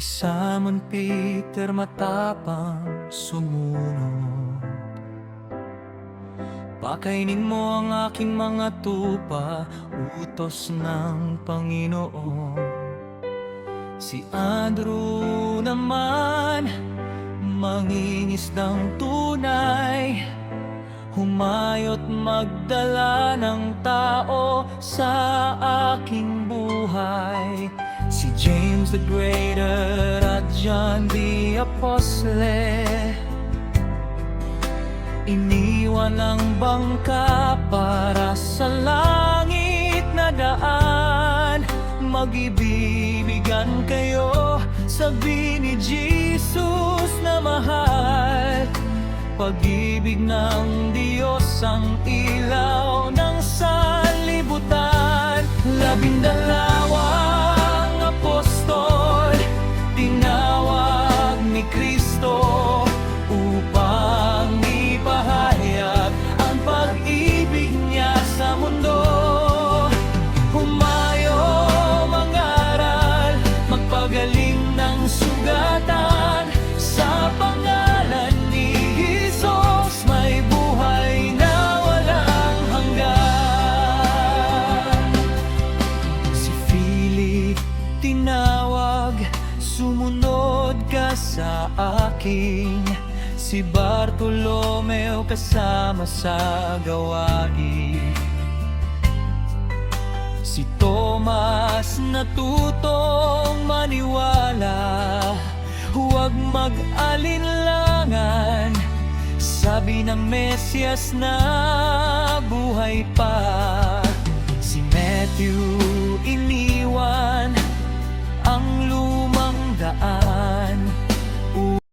Simon Peter matapang sumunod. Pakainin mo ang aking mga tupa, utos ng Panginoon. Si Andrew naman, mangingisdang tunay, humayo't magdala ng tao sa aking buhay. Si James the Greater at John the Apostle, iniwan ang bangka para sa langit na daan. Mag-ibigan kayo, sabi ni Jesus na mahal. Pag-ibig ng Diyos ang ilaw ng sanlibutan. 12 apostol, tinawag ni Kristo upang ipahayag ang pag-ibig niya sa mundo. Humayo mangaral, magpagaling ng sugatan, sa pangalan ni Jesus may buhay na walang hanggan. Si Philip tinawag, sumunod ka sa akin. Si Bartolomeo kasama sa gawain. Si Tomas natutong maniwala, huwag mag-alinlangan. Sabi ng Mesiyas na buhay pa. Si Matthew iniwan ang lumang daan,